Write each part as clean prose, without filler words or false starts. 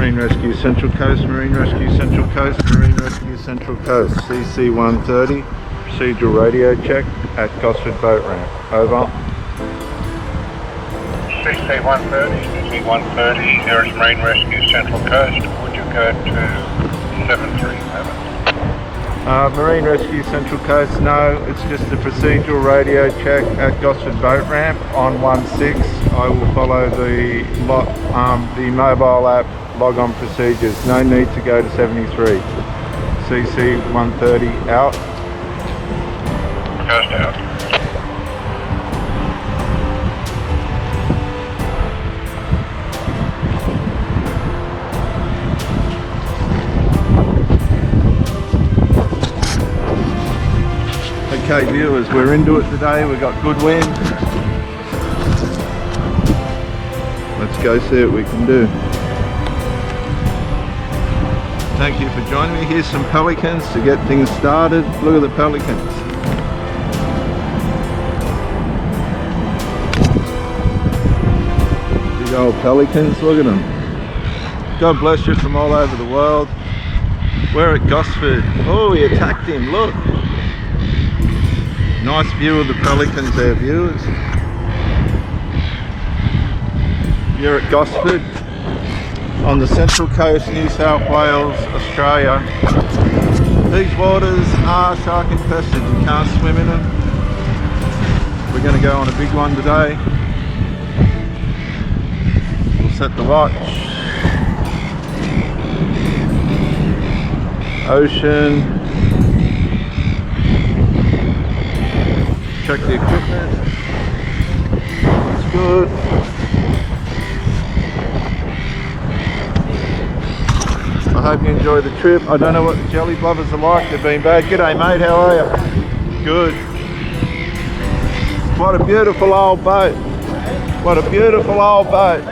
Marine Rescue Central Coast, Marine Rescue Central Coast, Marine Rescue Central Coast, CC 130, procedural radio check at Gosford Boat Ramp, over. CC 130, here is Marine Rescue Central Coast, would you go to 73, over? Marine Rescue Central Coast, no, it's just a procedural radio check at Gosford Boat Ramp on 16. I will follow the mobile app log on procedures. No need to go to 73. CC 130 out. Coast out. Okay viewers, we're into it today, we've got good wind. Let's go see what we can do. Thank you for joining me. Here's some pelicans to get things started. Look at the pelicans. Big old pelicans, look at them. God bless you from all over the world. We're at Gosford. Oh, he attacked him, look. Nice view of the pelicans there, viewers. You're at Gosford on the Central Coast, New South Wales, Australia. These waters are shark infested, you can't swim in them. We're going to go on a big one today. We'll set the watch. Ocean. Check the equipment. It's good. I hope you enjoy the trip. I don't know what the jelly blubbers are like. They've been bad. G'day mate, how are you? Good. What a beautiful old boat. What a beautiful old boat.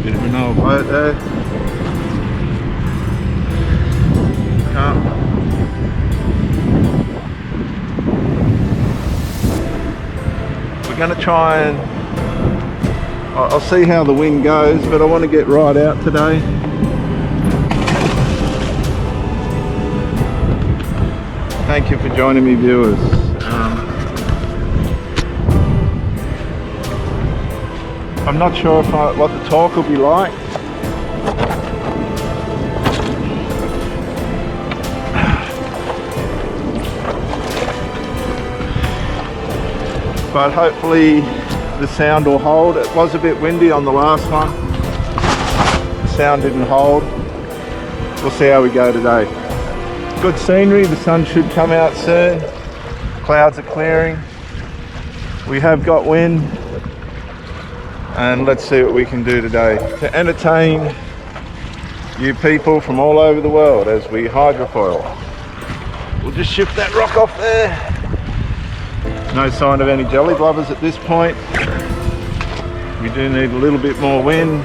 Bit of an old boat there. We're going to try and I'll see how the wind goes, but I want to get right out today. Thank you for joining me, viewers. I'm not sure what the talk will be like. But hopefully the sound will hold. It was a bit windy on the last one. The sound didn't hold. We'll see how we go today. Good scenery, the sun should come out soon. Clouds are clearing. We have got wind. And let's see what we can do today to entertain you people from all over the world as we hydrofoil. We'll just shift that rock off there. No sign of any jelly blubbers at this point. We do need a little bit more wind.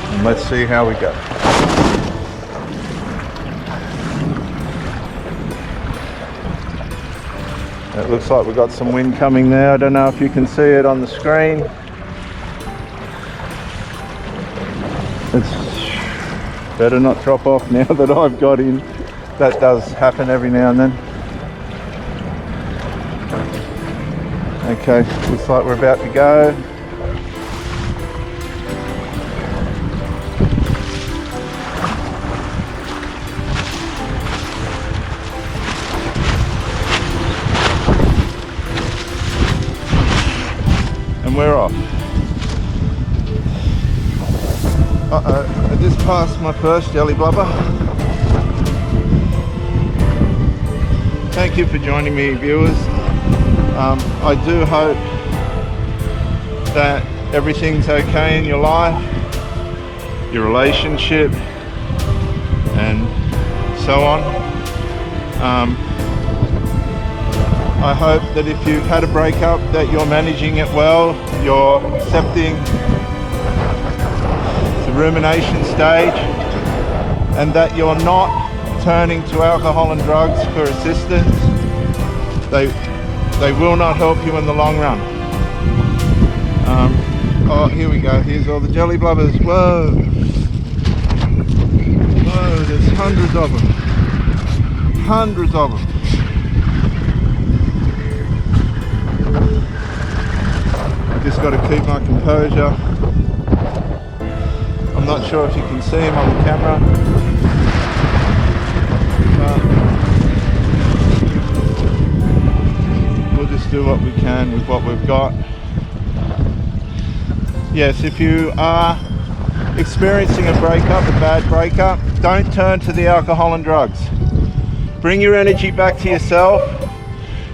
And let's see how we go. It looks like we've got some wind coming now. I don't know if you can see it on the screen. It's better not drop off now that I've got in. That does happen every now and then. Okay, looks like we're about to go. And we're off. Uh-oh, I just passed my first jelly blubber. Thank you for joining me, viewers. I do hope that everything's okay in your life, your relationship, and so on. I hope that if you've had a breakup that you're managing it well, you're accepting the rumination stage, and that you're not turning to alcohol and drugs for assistance. They will not help you in the long run. Oh, here we go. Here's all the jelly blubbers. Whoa. Whoa, there's hundreds of them. Hundreds of them. I just got to keep my composure. I'm not sure if you can see him on the camera. We'll just do what we can with what we've got. Yes, if you are experiencing a breakup, a bad breakup, don't turn to the alcohol and drugs. Bring your energy back to yourself.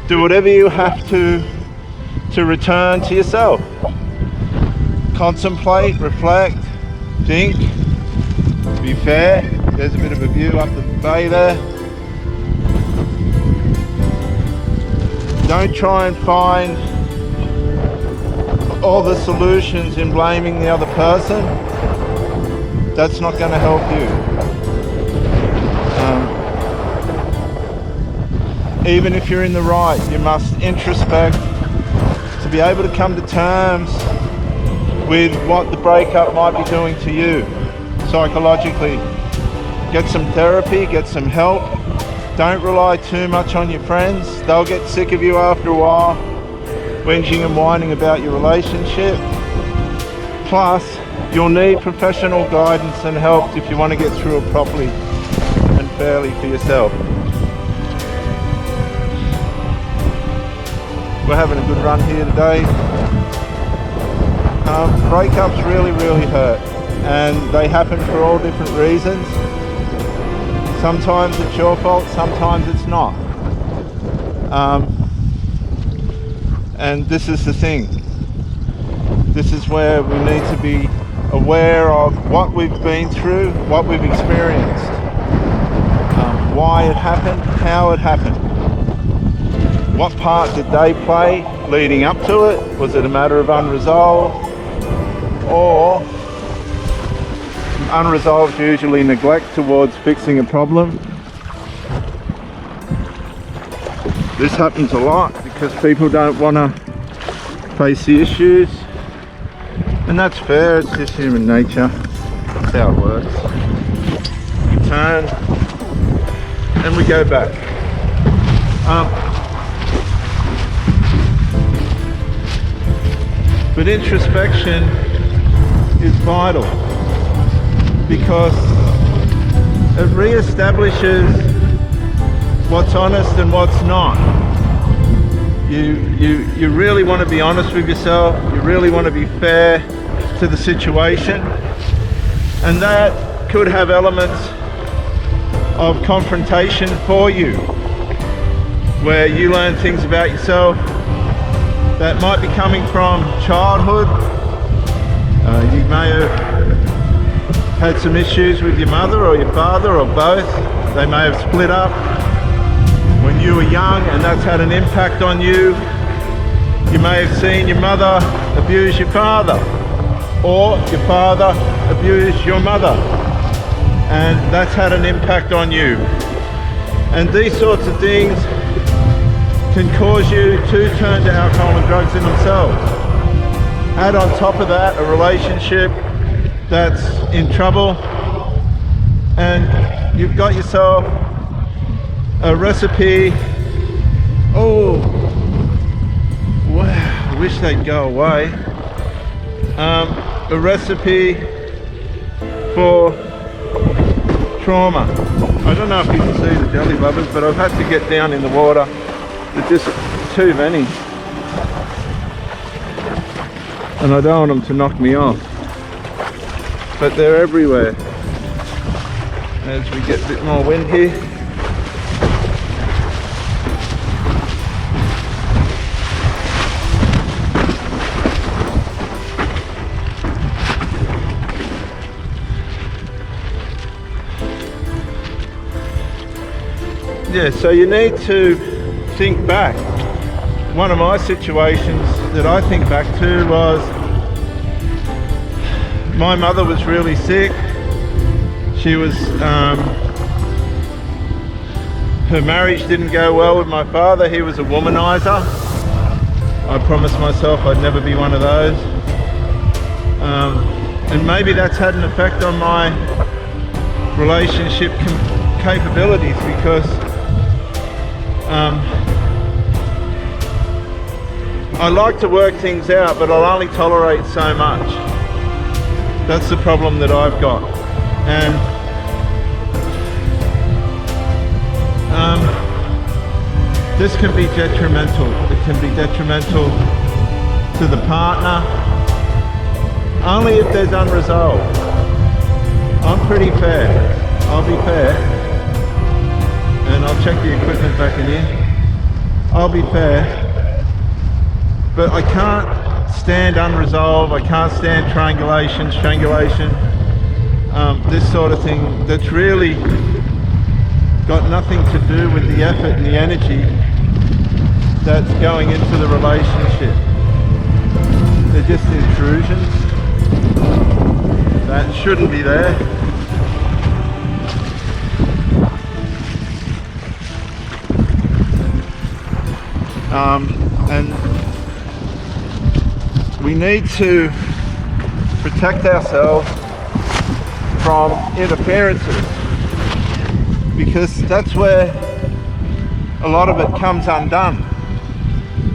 Do whatever you have to return to yourself. Contemplate, reflect, think, be fair. There's a bit of a view up the bay there. Don't try and find all the solutions in blaming the other person. That's not going to help you. Even if you're in the right, you must introspect to be able to come to terms with what the breakup might be doing to you psychologically. Get some therapy, get some help. Don't rely too much on your friends. They'll get sick of you after a while, whinging and whining about your relationship. Plus, you'll need professional guidance and help if you want to get through it properly and fairly for yourself. We're having a good run here today. Breakups really hurt, and they happen for all different reasons. Sometimes it's your fault, sometimes it's not. And this is the thing. This is where we need to be aware of what we've been through, what we've experienced, why it happened, how it happened. What part did they play leading up to it? Was it a matter of unresolved? Or unresolved usually neglect towards fixing a problem. This happens a lot because people don't want to face the issues. And that's fair, it's just human nature. That's how it works. We turn and we go back. But introspection is vital because it re-establishes what's honest and what's not. You really want to be honest with yourself, you really want to be fair to the situation, and that could have elements of confrontation for you, where you learn things about yourself that might be coming from childhood. You may have had some issues with your mother or your father or both. They may have split up when you were young and that's had an impact on you. You may have seen your mother abuse your father, or your father abuse your mother, and that's had an impact on you. And these sorts of things can cause you to turn to alcohol and drugs in themselves. Add on top of that a relationship that's in trouble, and you've got yourself a recipe. Oh, wow, I wish they'd go away. A recipe for trauma. I don't know if you can see the jelly blubbers, but I've had to get down in the water. There's just too many. And I don't want them to knock me off. But they're everywhere. As we get a bit more wind here. Yeah, so you need to think back. One of my situations that I think back to was my mother was really sick. She was, her marriage didn't go well with my father. He was a womanizer. I promised myself I'd never be one of those. And maybe that's had an effect on my relationship capabilities, because I like to work things out, but I'll only tolerate so much. That's the problem that I've got. And this can be detrimental. It can be detrimental to the partner, only if there's unresolved. I'm pretty fair. I'll be fair. And I'll check the equipment back in here. I'll be fair. But I can't stand unresolved. I can't stand triangulation, strangulation, this sort of thing that's really got nothing to do with the effort and the energy that's going into the relationship. They're just intrusions that shouldn't be there. And we need to protect ourselves from interferences, because that's where a lot of it comes undone,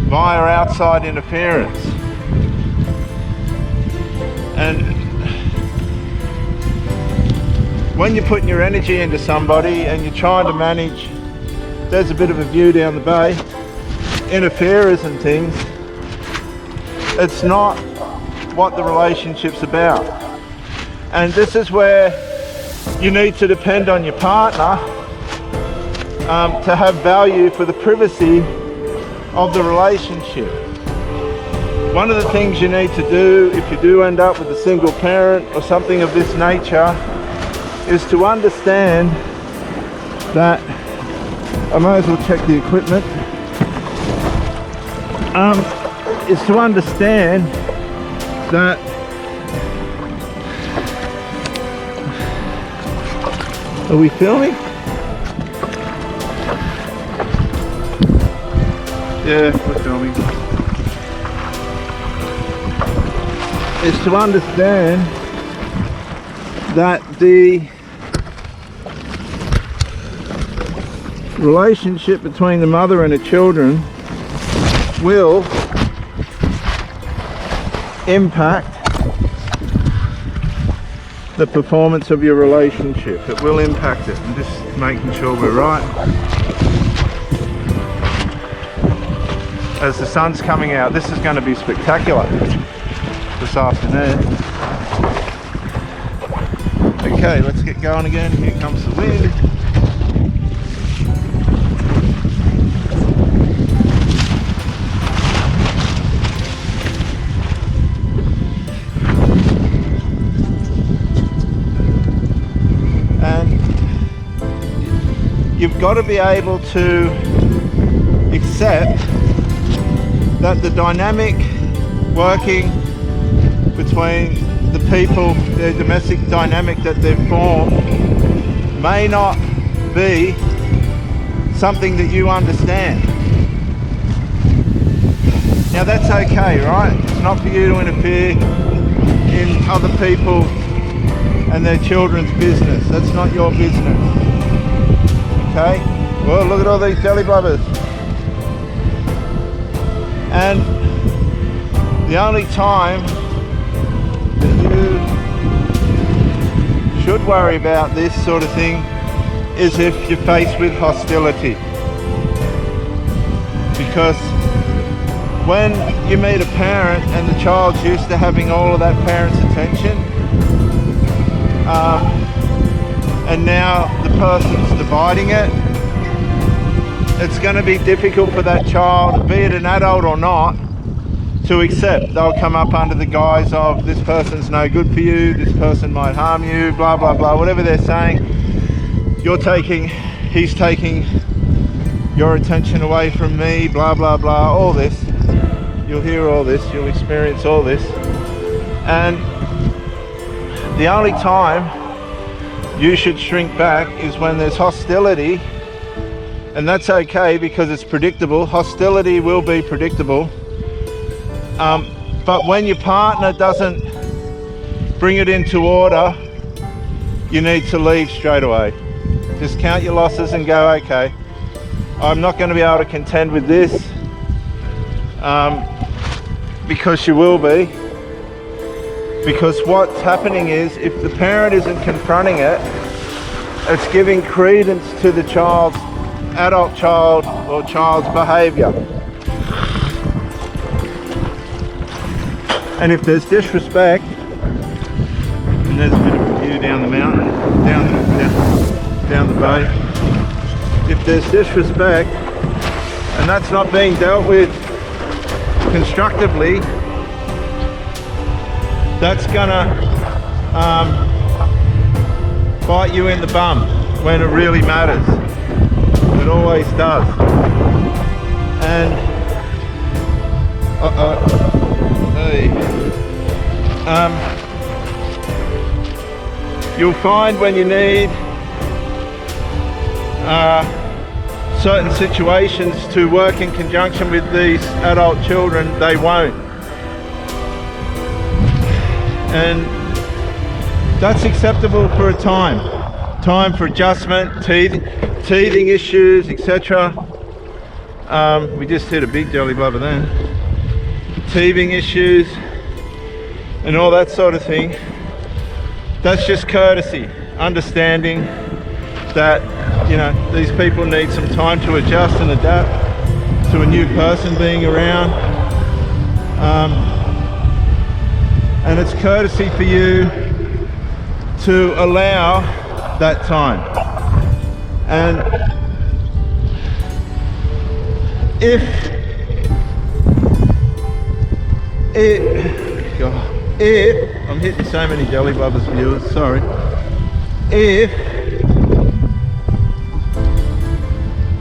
via outside interference. And when you're putting your energy into somebody and you're trying to manage, there's a bit of a view down the bay, interferers and things, it's not what the relationship's about. And this is where you need to depend on your partner to have value for the privacy of the relationship. One of the things you need to do if you do end up with a single parent or something of this nature is to understand that, I might as well check the equipment, is to understand that are we filming? Yeah, we're filming. Is to understand that the relationship between the mother and the children will impact the performance of your relationship. It will impact it. I'm just making sure we're right. As the sun's coming out, this is going to be spectacular this afternoon. Okay, let's get going again. Here comes the wind. You've got to be able to accept that the dynamic working between the people, their domestic dynamic that they've formed, may not be something that you understand. Now that's okay, right? It's not for you to interfere in other people and their children's business. That's not your business. Okay? Well, look at all these jelly blubbers. And the only time that you should worry about this sort of thing is if you're faced with hostility. Because when you meet a parent and the child's used to having all of that parent's attention, and now the person's dividing it, it's going to be difficult for that child, be it an adult or not, to accept. They'll come up under the guise of, this person's no good for you, this person might harm you, blah blah blah, whatever they're saying. He's taking your attention away from me, blah blah blah, all this. You'll hear all this, you'll experience all this. And the only time you should shrink back is when there's hostility, and that's okay because it's predictable. Hostility will be predictable. But when your partner doesn't bring it into order, you need to leave straight away. Just count your losses and go, okay, I'm not going to be able to contend with this, because you will be. Because what's happening is, if the parent isn't confronting it, it's giving credence to the adult child or child's behaviour. And if there's disrespect, and there's a bit of a view down the mountain, down the bay. If there's disrespect, and that's not being dealt with constructively, that's gonna bite you in the bum when it really matters. It always does. And you'll find when you need certain situations to work in conjunction with these adult children, they won't. And that's acceptable for a time for adjustment, teething issues, etc. We just hit a big jelly blubber then. Teething issues and all that sort of thing. That's just courtesy, understanding that, you know, these people need some time to adjust and adapt to a new person being around. And it's courtesy for you to allow that time. And if I'm hitting so many jelly blubbers, viewers, sorry. If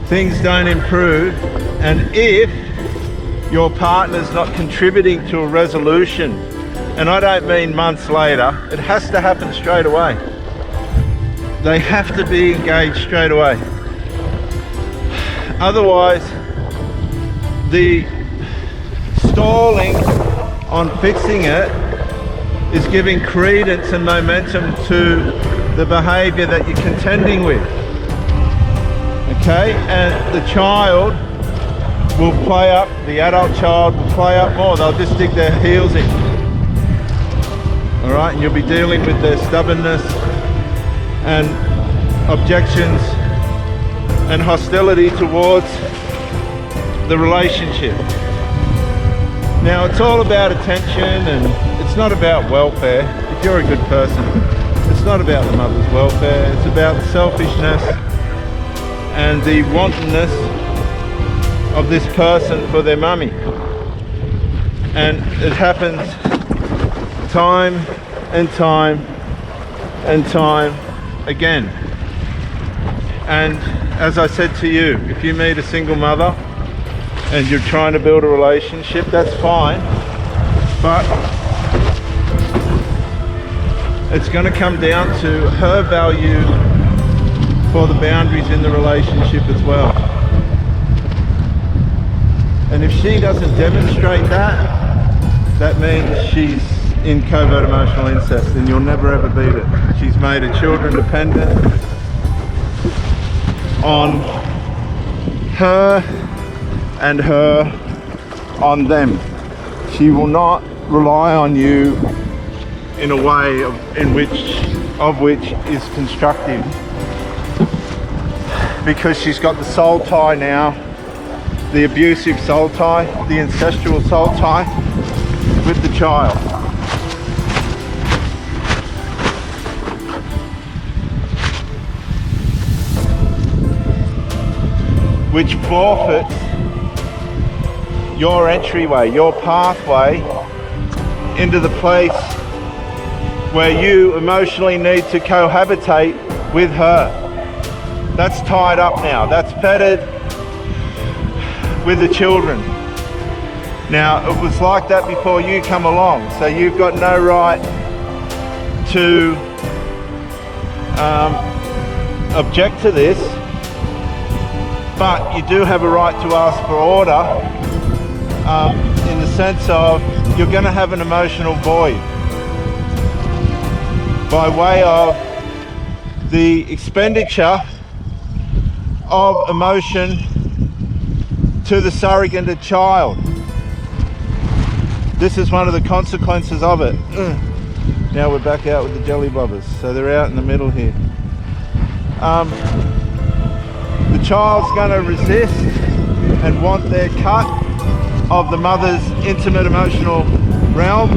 things don't improve, and if your partner's not contributing to a resolution, and I don't mean months later, it has to happen straight away. They have to be engaged straight away. Otherwise, the stalling on fixing it is giving credence and momentum to the behavior that you're contending with. Okay, and the child will play up, the adult child will play up more. They'll just dig their heels in. All right, and you'll be dealing with their stubbornness and objections and hostility towards the relationship. Now, it's all about attention, and it's not about welfare. If you're a good person, it's not about the mother's welfare. It's about the selfishness and the wantonness of this person for their mummy. And it happens time and time and time again. And as I said to you, if you meet a single mother and you're trying to build a relationship, that's fine, but it's going to come down to her value for the boundaries in the relationship as well. And if she doesn't demonstrate that, that means she's in covert emotional incest, and you'll never ever beat it. She's made her children dependent on her and her on them. She will not rely on you in a way of which is constructive, because she's got the soul tie now, the abusive soul tie, the incestual soul tie with the child. Which forfeits your entryway, your pathway into the place where you emotionally need to cohabitate with her. That's tied up now. That's fettered with the children. Now, it was like that before you come along, so you've got no right to object to this, but you do have a right to ask for order, in the sense of you're going to have an emotional void. by way of the expenditure of emotion to the surrogated child. This is one of the consequences of it. Now we're back out with the jelly blubbers, so they're out in the middle here. The child's going to resist and want their cut of the mother's intimate emotional realm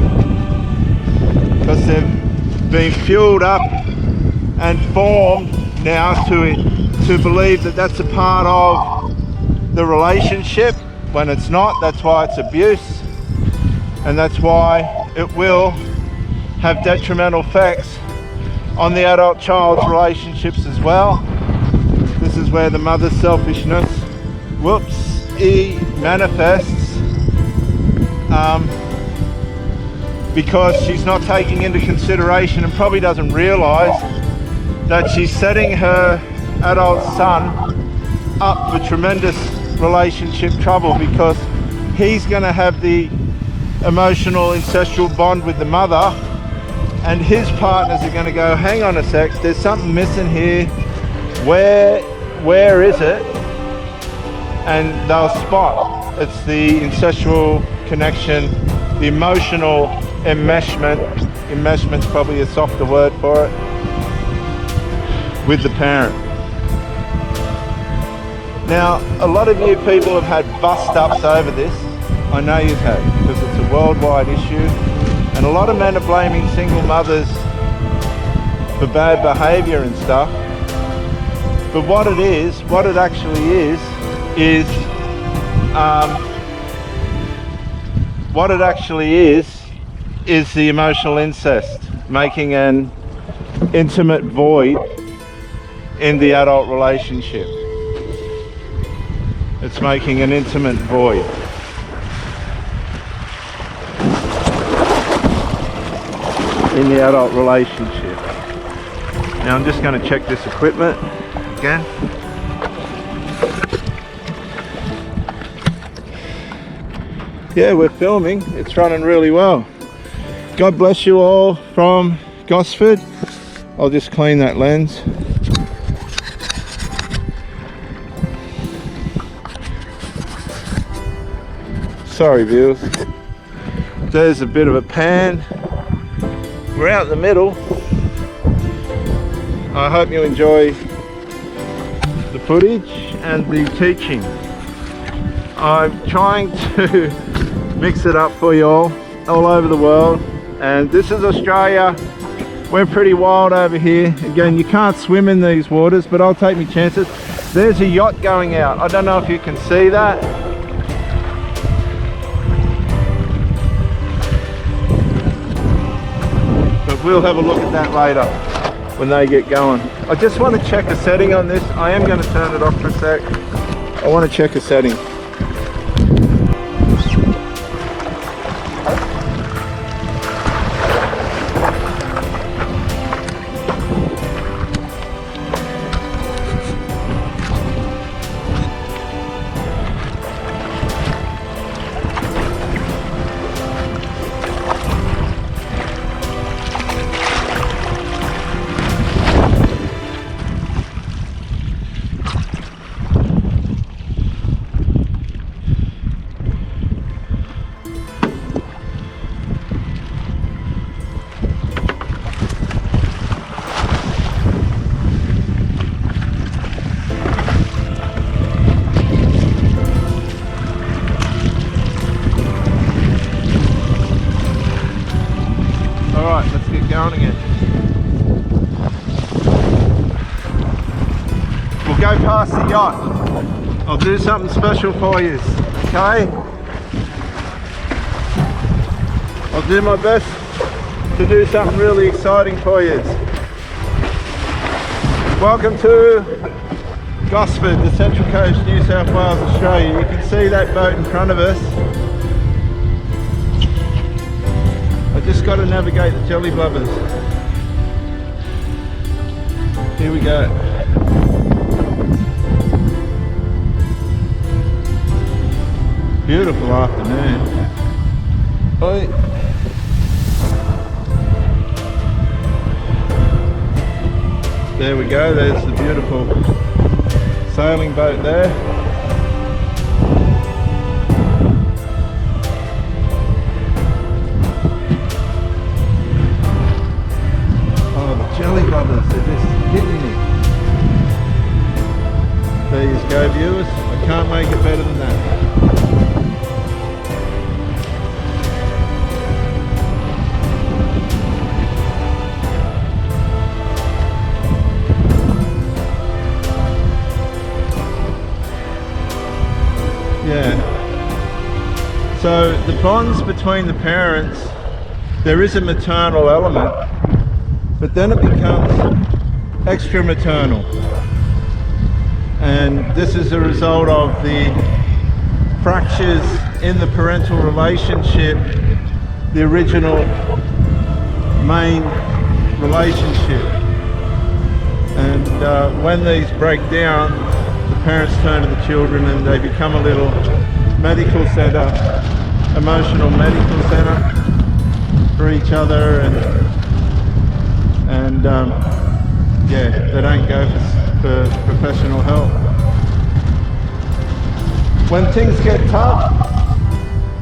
because they've been fueled up and formed now to believe that that's a part of the relationship when it's not. That's why it's abuse, and that's why it will have detrimental effects on the adult child's relationships as well. This is where the mother's selfishness manifests because she's not taking into consideration and probably doesn't realize that she's setting her adult son up for tremendous relationship trouble, because he's going to have the emotional incestual bond with the mother, and his partners are going to go, hang on a sec, there's something missing here, where is it? And they'll spot it's the incestual connection, the emotional enmeshment's probably a softer word for it, with the parent. Now, a lot of you people have had bust-ups over this. I know you've had, because it's a worldwide issue, and a lot of men are blaming single mothers for bad behaviour and stuff. But what it actually is the emotional incest, making an intimate void in the adult relationship. It's making an intimate void. In the adult relationship. Now I'm just going to check this equipment again. Yeah, we're filming. It's running really well. God bless you all from Gosford. I'll just clean that lens. Sorry viewers. There's a bit of a pan. We're out in the middle. I hope you enjoy the footage and the teaching. I'm trying to mix it up for you all over the world, and this is Australia. We're pretty wild over here. Again, you can't swim in these waters, but I'll take my chances. There's a yacht going out. I don't know if you can see that. But we'll have a look at that later when they get going. I just want to check a setting on this. I am going to turn it off for a sec. I want to check a setting. Alright, let's get going again. We'll go past the yacht. I'll do something special for you, okay? I'll do my best to do something really exciting for you. Welcome to Gosford, the Central Coast, New South Wales, Australia. You can see that boat in front of us. I just got to navigate the jelly blubbers. Here we go. Beautiful afternoon. Oi. There we go, there's the beautiful sailing boat there. Oh, the jelly bobbers, they're just hitting me. There you go, viewers. I can't make it better than that. Yeah. So the bonds between the parents, there is a maternal element, but then it becomes extra maternal. And this is a result of the fractures in the parental relationship, the original main relationship. And when these break down, the parents turn to the children and they become a little medical center, emotional medical center for each other, and yeah, they don't go for professional help. When things get tough,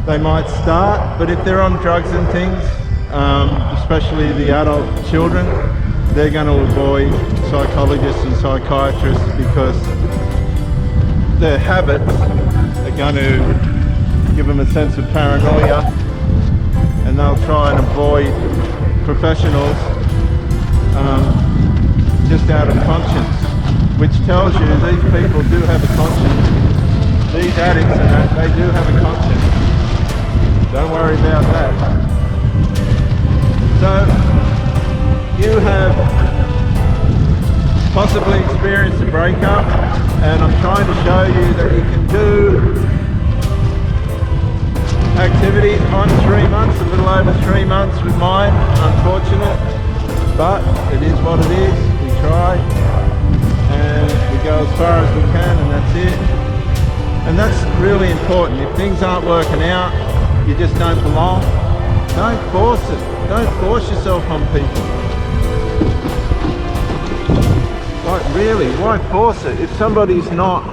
they might start, but if they're on drugs and things, especially the adult children, they're going to avoid psychologists and psychiatrists because their habits are going to give them a sense of paranoia, and they'll try and avoid professionals just out of conscience, which tells you these people do have a conscience. These addicts and that, they do have a conscience. Don't worry about that. So you have possibly experienced a breakup, and I'm trying to show you that you can do activity on 3 months, a little over 3 months with mine. Unfortunate, but it is what it is. We try and we go as far as we can, and that's it. And that's really important. If things aren't working out, you just don't belong. Don't force it. Don't force yourself on people. Like, really, why force it? If somebody's not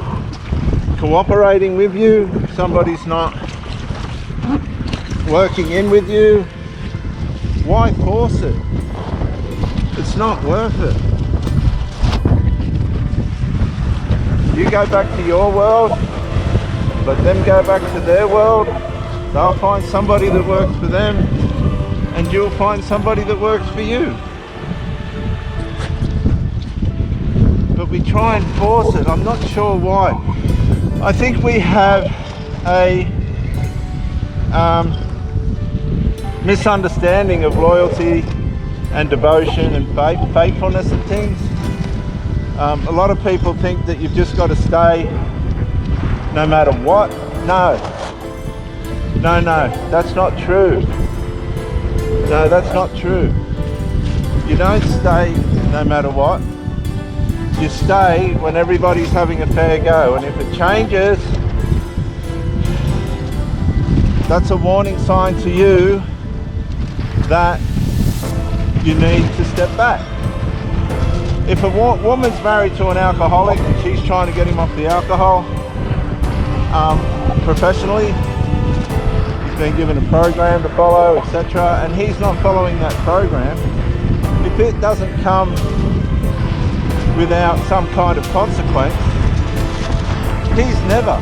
cooperating with you, if somebody's not working in with you, why force it? It's not worth it. You go back to your world, let them go back to their world. They'll find somebody that works for them, and you'll find somebody that works for you. But we try and force it. I'm not sure why. I think we have a misunderstanding of loyalty and devotion and faithfulness and things. A lot of people think that you've just got to stay no matter what. No, that's not true. No, that's not true. You don't stay no matter what. You stay when everybody's having a fair go, and if it changes, that's a warning sign to you that you need to step back. If a woman's married to an alcoholic and she's trying to get him off the alcohol, professionally, he's been given a program to follow, etc., and he's not following that program, if it doesn't come without some kind of consequence, he's never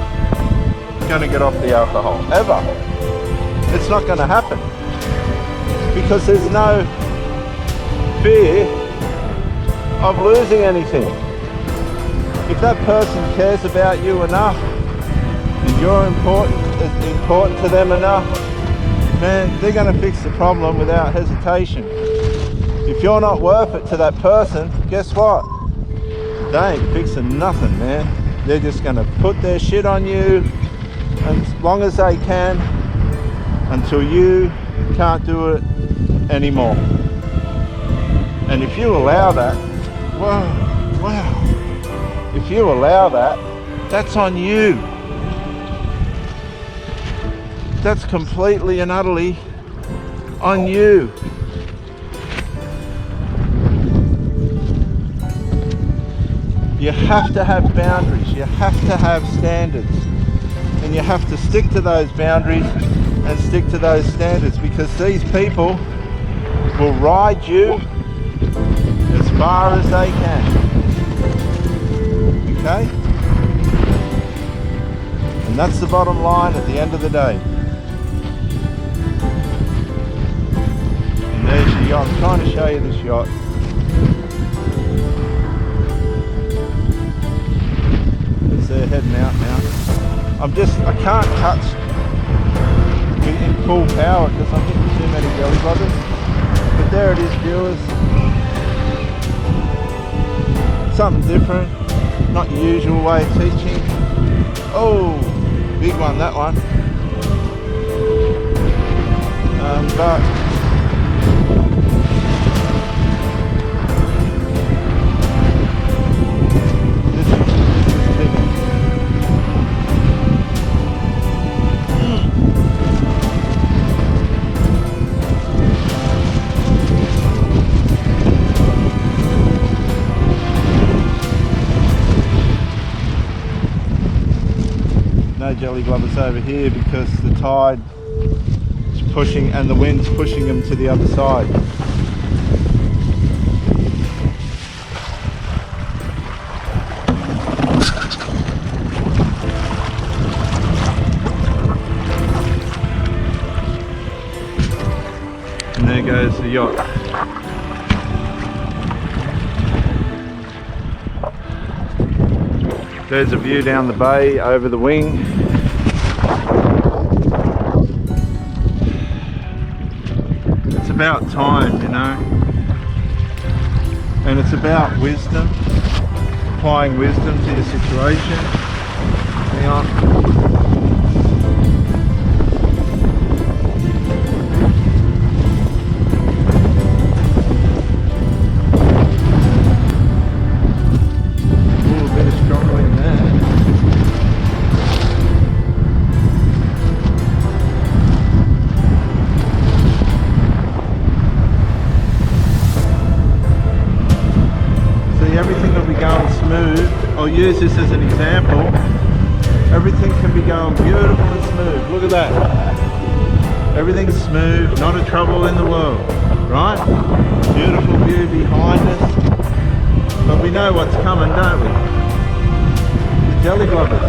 going to get off the alcohol, ever. It's not going to happen, because there's no fear of losing anything. If that person cares about you enough, and you're important to them enough, man, they're going to fix the problem without hesitation. If you're not worth it to that person, guess what? They ain't fixing nothing, man. They're just going to put their shit on you as long as they can, until you can't do it anymore. And if you allow that, wow, if you allow that, that's on you. That's completely and utterly on you. You have to have boundaries, you have to have standards, and you have to stick to those boundaries and stick to those standards, because these people will ride you as far as they can. Okay? And that's the bottom line at the end of the day. And there's your yacht. I'm trying to show you this yacht. They're heading out now. I can't touch in full power because I'm hitting too many belly buggers. But there it is, viewers. Something different, not your usual way of teaching. Oh, big one, that one. But no jelly glovers over here because the tide is pushing and the wind's pushing them to the other side. And there goes the yacht. There's a view down the bay over the wing. It's about time, you know, and it's about wisdom, applying wisdom to your situation. Hang on. Everything will be going smooth. I'll use this as an example. Everything can be going beautiful and smooth. Look at that. Everything's smooth, not a trouble in the world, right? Beautiful view behind us. But we know what's coming, don't we? The jelly glovers.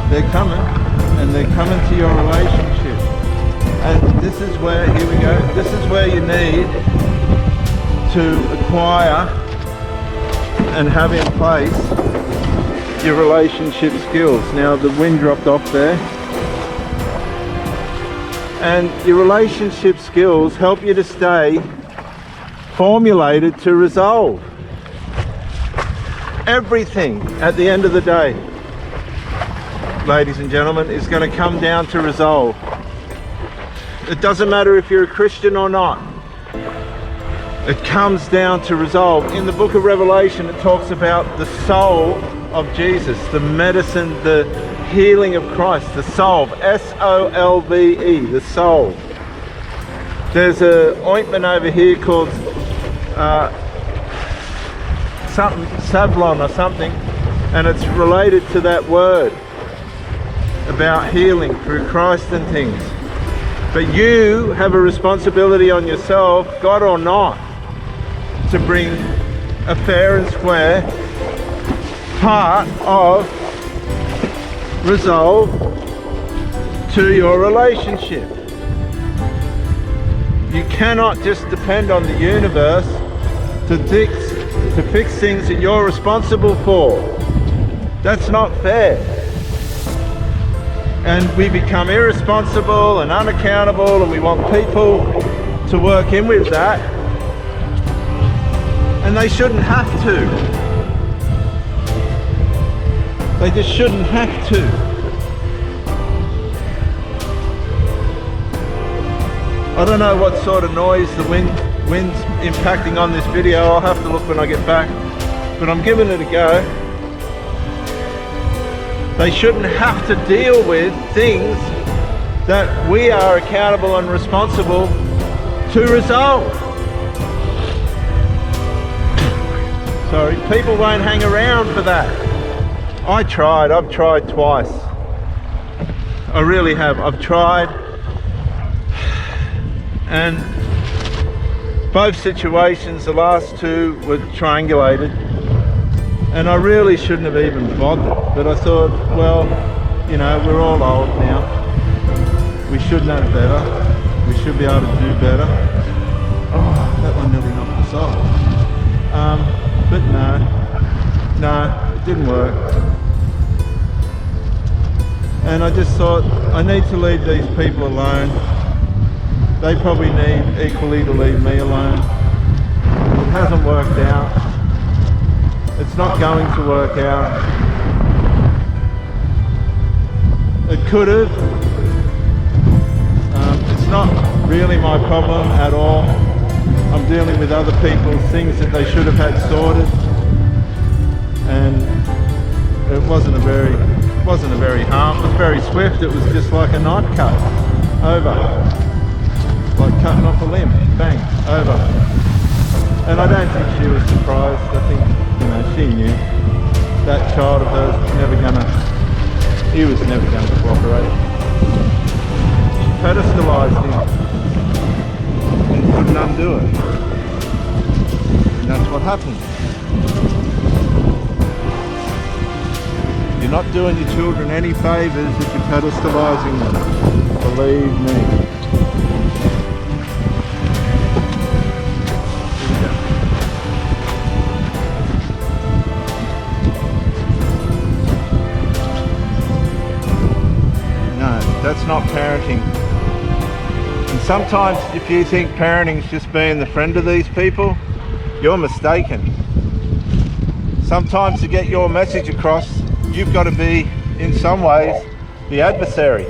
They're coming, and they're coming to your relationship. And this is where, here we go, this is where you need to acquire and have in place your relationship skills. Now the wind dropped off there, and your relationship skills help you to stay formulated to resolve. Everything at the end of the day, ladies and gentlemen, is going to come down to resolve. It doesn't matter if you're a Christian or not. It comes down to resolve. In the book of Revelation, it talks about the soul of Jesus, the medicine, the healing of Christ, the salve, S-O-L-V-E, the soul. There's an ointment over here called something, Savlon or something, and it's related to that word about healing through Christ and things. But you have a responsibility on yourself, God or not, to bring a fair and square part of resolve to your relationship. You cannot just depend on the universe to fix things that you're responsible for. That's not fair. And we become irresponsible and unaccountable, and we want people to work in with that. And they shouldn't have to. They just shouldn't have to. I don't know what sort of noise the wind's impacting on this video. I'll have to look when I get back. But I'm giving it a go. They shouldn't have to deal with things that we are accountable and responsible to resolve. Sorry, people won't hang around for that. I've tried twice. I really have. I've tried, and both situations, the last two were triangulated, and I really shouldn't have even bothered. But I thought, well, you know, we're all old now. We should know better. We should be able to do better. Oh, that one nearly knocked us off. But no, it didn't work. And I just thought, I need to leave these people alone. They probably need equally to leave me alone. It hasn't worked out. It's not going to work out. It could have. It's not really my problem at all. I'm dealing with other people's things that they should have had sorted. And it wasn't a very harmless, it was very swift. It was just like a knife cut, over, like cutting off a limb, bang, over. And I don't think she was surprised. I think, you know, she knew that child of hers was never gonna cooperate. She pedestalised him and couldn't undo it, and that's what happened. You're not doing your children any favours if you're pedestalising them. Believe me. Here we go. No, that's not parenting. And sometimes if you think parenting's just being the friend of these people, you're mistaken. Sometimes to get your message across, you've got to be, in some ways, the adversary,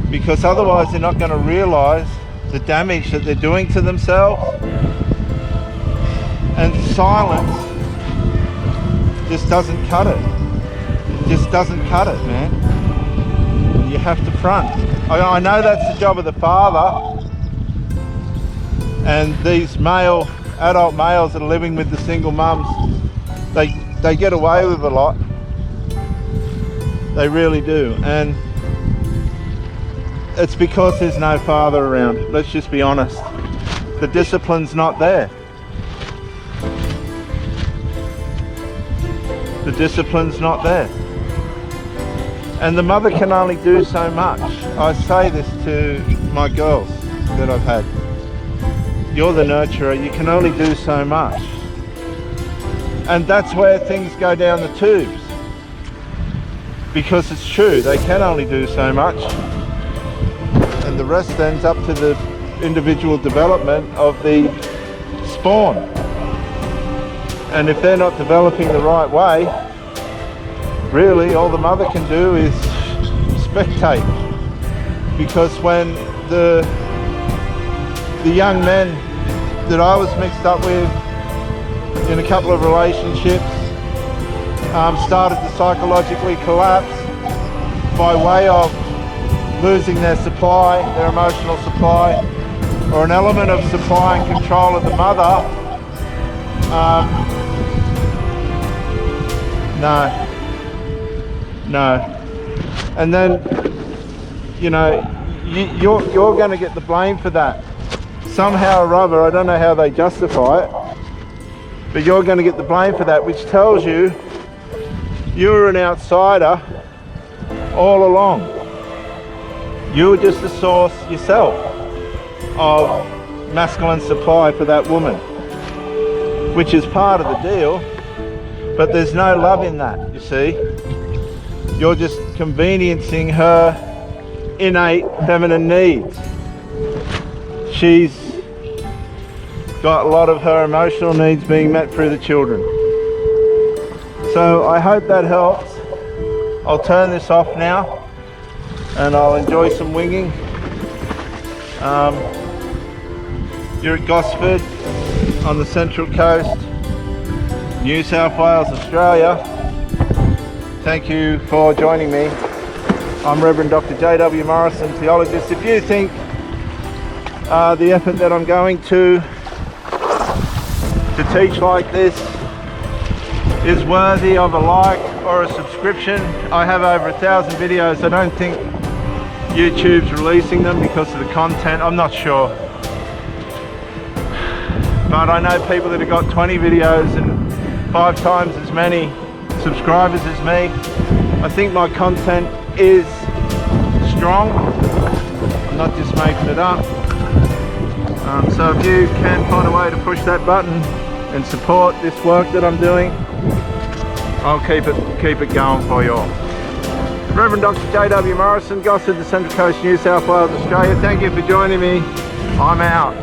because otherwise they're not going to realise the damage that they're doing to themselves. And silence just doesn't cut it. It just doesn't cut it, man. You have to front. I know that's the job of the father, and these adult males that are living with the single mums, they get away with a lot. They really do, and it's because there's no father around. Let's just be honest. The discipline's not there. The discipline's not there. And the mother can only do so much. I say this to my girls that I've had. You're the nurturer, you can only do so much. And that's where things go down the tubes. Because it's true, they can only do so much, and the rest ends up to the individual development of the spawn. And if they're not developing the right way, really all the mother can do is spectate. Because when the young men that I was mixed up with in a couple of relationships started to psychologically collapse by way of losing their supply, their emotional supply, or an element of supply and control of the mother. No. And then, you know, you're going to get the blame for that. Somehow or other, I don't know how they justify it, but you're going to get the blame for that, which tells you you're an outsider all along. You were just the source yourself of masculine supply for that woman, which is part of the deal, but there's no love in that, you see. You're just conveniencing her innate feminine needs. She's got a lot of her emotional needs being met through the children. So I hope that helps. I'll turn this off now and I'll enjoy some winging. You're at Gosford on the Central Coast, New South Wales, Australia. Thank you for joining me. I'm Reverend Dr. J.W. Morrison, theologist. If you think the effort that I'm going to to teach like this is worthy of a like or a subscription. I have over 1,000 videos. I don't think YouTube's releasing them because of the content. I'm not sure. But I know people that have got 20 videos and 5 times as many subscribers as me. I think my content is strong. I'm not just making it up. So if you can find a way to push that button and support this work that I'm doing, I'll keep it going for you all. Reverend Dr. J.W. Morrison, Gosford, the Central Coast, New South Wales, Australia. Thank you for joining me. I'm out.